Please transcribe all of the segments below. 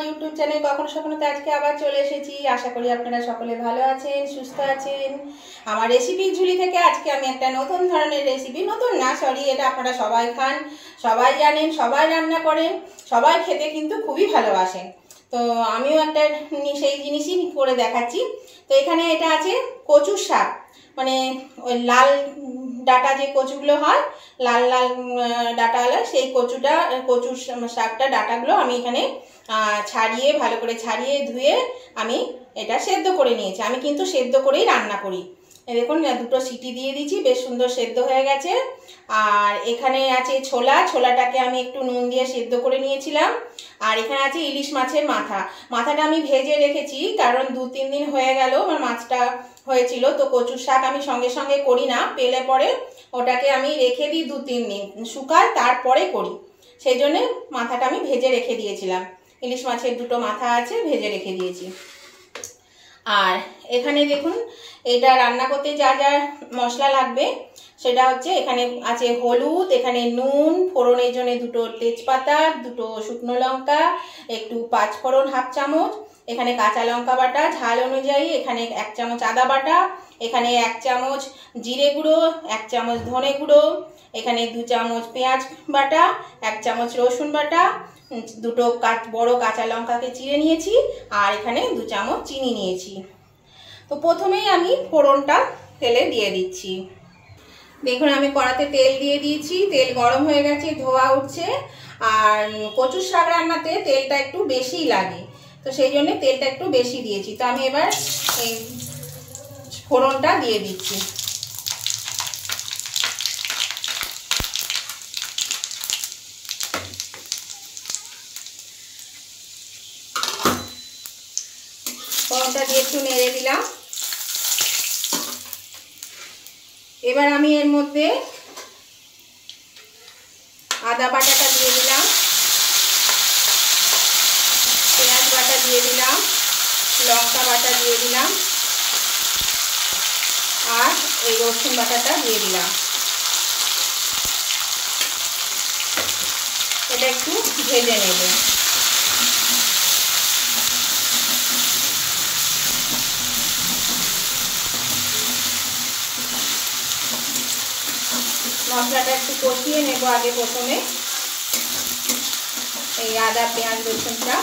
YouTube channel কখনো স্বপ্নতে আজকে আবার চলে এসেছি। আশা করি আপনারা সকলে ভালো আছেন, সুস্থ আছেন। আমার রেসিপি ঝুলি থেকে আজকে আমি একটা নতুন ধরনের রেসিপি, নতুন না সরি, এটা আপনারা সবাই খান, সবাই জানেন, সবাই রান্না করেন, সবাই খেতে কিন্তু খুবই ভালোবাসেন। তো আমিও একটা সেই জিনিসই করে দেখাচ্ছি। তো এখানে এটা আছে কচুর শাক, মানে ওই লাল ডাটা যে কচুগুলো হয়, লাল লাল ডাটাওয়ালা, সেই কচুর শাকটা ডাটাগুলো আমি এখানে ছাড়িয়ে, ভালো করে ছাড়িয়ে ধুয়ে আমি এটা সেদ্ধ করে নিয়েছি। আমি কিন্তু সেদ্ধ করেই রান্না করি। দেখুন দুটো সিটি দিয়ে দিয়েছি, বেশ সুন্দর সেদ্ধ হয়ে গেছে। আর এখানে আছে ছোলাটাকে আমি একটু নুন দিয়ে সেদ্ধ করে নিয়েছিলাম। আর এখানে আছে ইলিশ মাছের মাথাটা আমি ভেজে রেখেছি, কারণ 2-3 দিন হয়ে গেল আমার মাছটা হয়েছিল। তো কচুর শাক আমি সঙ্গে সঙ্গে করি না, পেলে পরে ওটাকে আমি রেখে দিই 2-3 দিন শুকায়, তারপরে করি। সেই জন্যে মাথাটা আমি ভেজে রেখে দিয়েছিলাম। ইলিশ মাছের 2টো মাথা আছে, ভেজে রেখে দিয়েছি। আর এখানে দেখুন, এটা রান্না করতে যা যা মশলা লাগবে সেটা হচ্ছে, এখানে আছে হলুদ, এখানে নুন, ফোড়নের জন্য 2টো তেজপাতা, 2টো শুকনো লঙ্কা, একটু 5 ফোড়ন 1/2 চামচ, এখানে কাঁচা লঙ্কা বাটা ঝাল অনুযায়ী, এখানে 1 চামচ আদা বাটা, এখানে 1 চামচ জিরে গুঁড়ো, 1 চামচ ধনে গুঁড়ো, এখানে 2 চামচ পেঁয়াজ বাটা, 1 চামচ রসুন বাটা, 2টো বড় কাঁচা লঙ্কাকে চিড়ে নিয়েছি, আর এখানে 2 চামচ চিনি নিয়েছি। তো প্রথমেই আমি ফোড়নটা তেলে দিয়ে দিচ্ছি। দেখুন আমি কড়াতে তেল দিয়ে দিয়েছি, তেল গরম হয়ে গেছে, ধোয়া উঠছে। আর কচুর শাক রান্নাতে তেলটা একটু বেশিই লাগে, তো সেই জন্য তেলটা একটু বেশি দিয়েছি। তো আমি এবার এই ফোড়নটা দিয়ে দিচ্ছি। ফোড়নটা দিয়ে একটু নেড়ে দিলাম। এবার আমি এর মধ্যে আদা বাটাটা দিয়ে দিলাম, পেঁয়াজ বাটা দিয়ে দিলাম, লঙ্কা বাটা দিয়ে দিলাম, আর এই রসুন বাটাটা দিয়ে দিলাম। এটা একটু ভেজে নেব। মশলাটা একটু কষিয়ে নেব আগে প্রথমে, এই আদা পেঁয়াজ রসুনটা।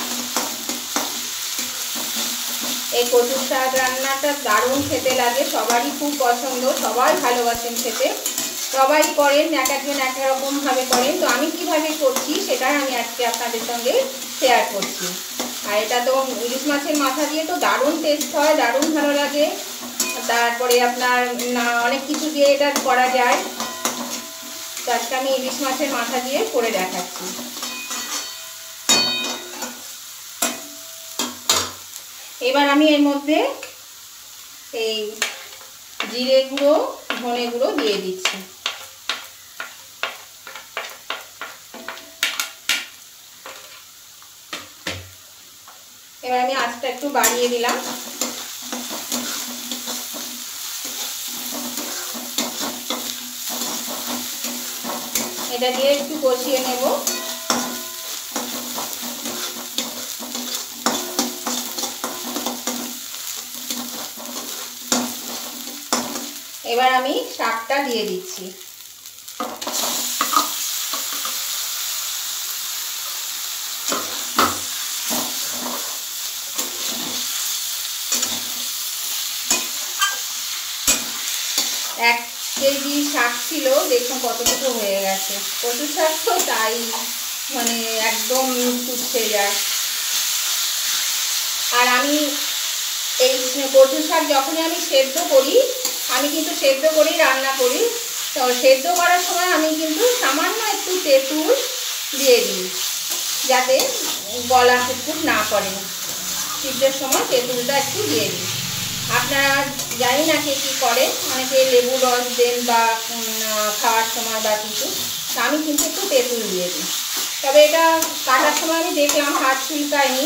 এই কচুর শাক রান্নাটা দারুণ খেতে লাগে, সবারই খুব পছন্দ, সবাই ভালোবাসেন খেতে, সবাই করেন, এক একজন এক রকমভাবে করেন। তো আমি কিভাবে করছি সেটাই আমি আজকে আপনাদের সঙ্গে শেয়ার করছি। আর এটা তো ইলিশ মাছের মাথা দিয়ে তো দারুণ টেস্ট হয়, দারুণ ভালো লাগে। তারপরে আপনার অনেক কিছু দিয়ে এটা করা যায়। তো আজকে আমি ইলিশ মাছের মাথা দিয়ে করে দেখাচ্ছি। এবার আমি এর মধ্যে এই জিরে গুঁড়ো ধনে গুঁড়ো দিয়ে দিচ্ছি। এবার আমি আঁচটা একটু বাড়িয়ে দিলাম। এটা দিয়ে একটু কষিয়ে নেব। এবার আমি শাকটা দিয়ে দিচ্ছি। এক কেজি শাক ছিল, দেখুন কতটুকু হয়ে গেছে। কচুর শাক তো তাই, মানে একদম তুচ্ছে যায়। আর আমি এই কচুর শাক যখনই আমি সেদ্ধ করি, আমি কিন্তু সেদ্ধ করেই রান্না করি। তো সেদ্ধ করার সময় আমি কিন্তু সামান্য একটু তেঁতুল দিয়ে দিই, যাতে গলা কুটকুট না করে। সিদ্ধের সময় তেঁতুলটা একটু দিয়ে দিই। আপনারা জানি না কে কী করে, অনেকে লেবু রস দেন বা খাওয়ার সময় বা কিছু, তা আমি কিন্তু একটু তেঁতুল দিয়ে দিই। তবে এটা কাটার সময় আমি দেখলাম হাত চুলকায়নি,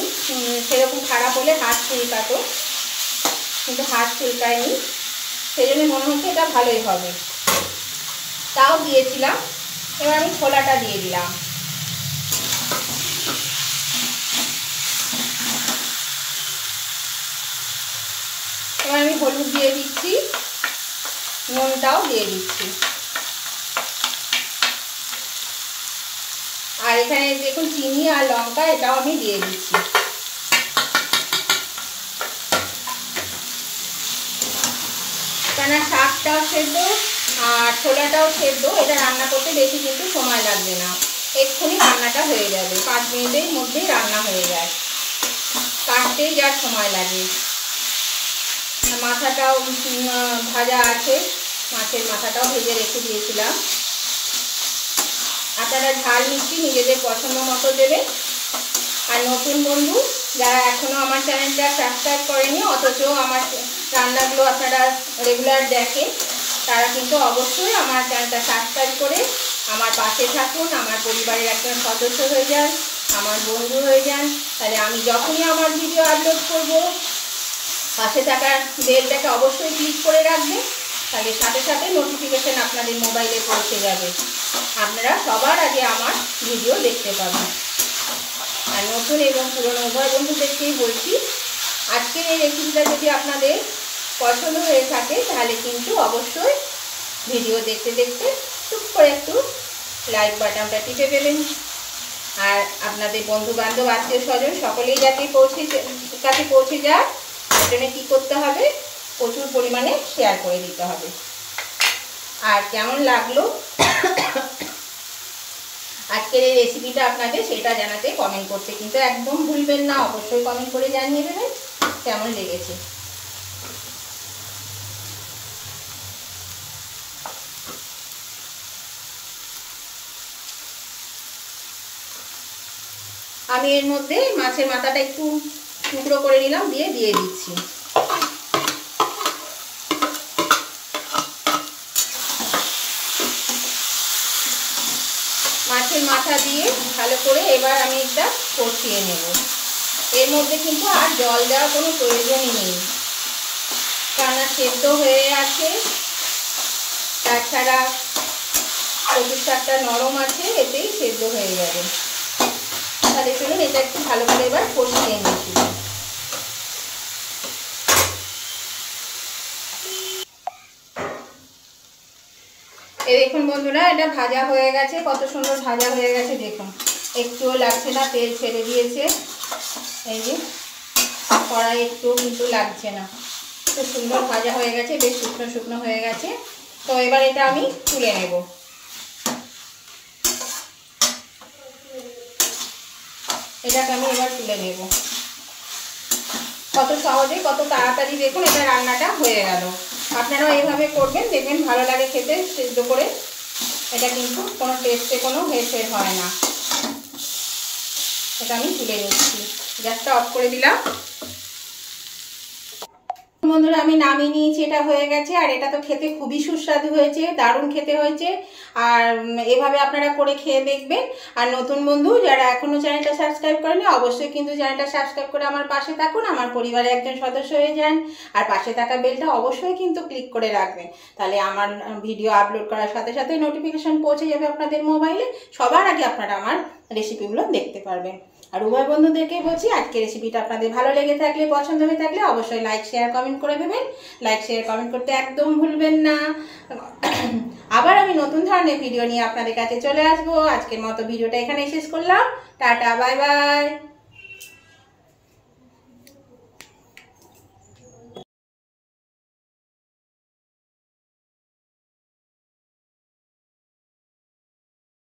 সেরকম খারাপ হলে হাত চুলকাতো, কিন্তু হাত চুলকায়নি, সেই জন্য মনে হচ্ছে এটা ভালোই হবে, তাও দিয়েছিলাম। এবার আমি ছোলাটা দিয়ে দিলাম। এবার আমি হলুদ দিয়ে দিচ্ছি, নুনটাও দিয়ে দিচ্ছি। আর এখানে দেখুন চিনি আর লঙ্কা এটাও আমি দিয়ে দিচ্ছি। কেন শাকটাও সেদ্ধ আর ছোলাটাও সেদ্ধ, এটা রান্না করতে বেশি কিন্তু সময় লাগবে না, এক্ষুনি রান্নাটা হয়ে যাবে, 5 মিনিটের মধ্যেই রান্না হয়ে যায়, কাটতেই যার সময় লাগে। মাথাটাও ভাজা আছে, মাছের মাথাটাও ভেজে রেখে দিয়েছিলাম। আপনারা ঝাল মিষ্টি নিজেদের পছন্দ মতো দেবেন। আর নতুন বন্ধু যারা এখনও আমার চ্যানেলটা সাবস্ক্রাইব করেনি অথচ আমার রান্নাগুলো আপনারা রেগুলার দেখেন, তারা কিন্তু অবশ্যই আমার চ্যানেলটা সাবস্ক্রাইব করে আমার পাশে থাকুন, আমার পরিবারের একজন সদস্য হয়ে যান, আমার বন্ধু হয়ে যান। তাহলে আমি যখনই আমার ভিডিও আপলোড করব, পাশে থাকার বেলটাকে অবশ্যই ক্লিক করে রাখবেন, তাহলে সাথে সাথে নোটিফিকেশান আপনাদের মোবাইলে পৌঁছে যাবে, আপনারা সবার আগে আমার ভিডিও দেখতে পাবেন। আর নতুন এবং পুরনো উভয় বন্ধুদেরকেই বলছি, আজকের এই রেসিপিটা যদি আপনাদের পছন্দ হয়ে থাকে তাহলে কিন্তু অবশ্যই ভিডিও দেখতে দেখতে টুক করে একটু লাইক বাটনটা টিপে দেবেন। আর আপনাদের বন্ধু বান্ধব আত্মীয় স্বজন সকলেই যাতে কাছে পৌঁছে যায়, তার জন্য কী করতে হবে, প্রচুর পরিমাণে শেয়ার করে দিতে হবে। আর কেমন লাগলো আজকের এই রেসিপিটা আপনাদের, সেটা জানাতে কমেন্ট করতে কিন্তু একদম ভুলবেন না, অবশ্যই কমেন্ট করে জানিয়ে দেবেন কেমন লেগেছে। আমি এর মধ্যে মাছের মাথাটা একটু টুকরো করে নিলাম, দিয়ে দিচ্ছি। মাছের মাথা দিয়ে ভালো করে এবার আমি এটা কষিয়ে নেব। এর মধ্যে কিন্তু আর জল দেওয়ার কোনো প্রয়োজনই নেই, কারণ সেদ্ধ হয়ে আছে, তাছাড়া কচুর শাকটা নরম আছে, এতেই সেদ্ধ হয়ে যাবে। তাহলে চলুন এটা একটু ভালো করে এবার কষিয়ে নিচ্ছি। এই দেখুন বন্ধুরা, এটা ভাজা হয়ে গেছে, কত সুন্দর ভাজা হয়ে গেছে দেখুন, একটুও লাগছে না, তেল ছেড়ে দিয়েছে। এই যে কড়াই একটুও কিন্তু লাগছে না, খুব সুন্দর ভাজা হয়ে গেছে, বেশ শুকনো শুকনো হয়ে গেছে। তো এবার এটা আমি তুলে নেব। এটাকে আমি এবার তুলে নেব। কত সহজে কত তাড়াতাড়ি দেখুন এটা রান্নাটা হয়ে গেল। আপনারাও এইভাবে করবেন, দেখবেন ভালো লাগে খেতে সেদ্ধ করে। এটা কিন্তু কোনো টেস্টে কোনো হেরফের হয় না। এটা আমি তুলে নিচ্ছি, গ্যাসটা অফ করে দিলাম। বন্ধুরা আমি নামিয়ে নিয়েছি, এটা হয়ে গেছে। আর এটা তো খেতে খুবই সুস্বাদু হয়েছে, দারুণ খেতে হয়েছে। আর এভাবে আপনারা করে খেয়ে দেখবেন। আর নতুন বন্ধু যারা এখনও চ্যানেলটা সাবস্ক্রাইব করেনি অবশ্যই কিন্তু চ্যানেলটা সাবস্ক্রাইব করে আমার পাশে থাকুন, আমার পরিবারের একজন সদস্য হয়ে যান। আর পাশে থাকা বেলটা অবশ্যই কিন্তু ক্লিক করে রাখবেন, তাহলে আমার ভিডিও আপলোড করার সাথে সাথে নোটিফিকেশান পৌঁছে যাবে আপনাদের মোবাইলে, সবার আগে আপনারা আমার রেসিপিগুলো দেখতে পারবেন। আর উভয় বন্ধুদেরকেই বলছি, আজকে রেসিপিটা আপনাদের ভালো লেগে থাকলে, পছন্দ হয়ে থাকলে অবশ্যই লাইক শেয়ার কমেন্ট করে দেবেন। লাইক শেয়ার কমেন্ট করতে একদম ভুলবেন না। আবার আমি নতুন ধরনের ভিডিও নিয়ে আপনাদের কাছে চলে আসবো। আজকের মতো ভিডিওটা এখানেই শেষ করলাম। Tata, bye bye.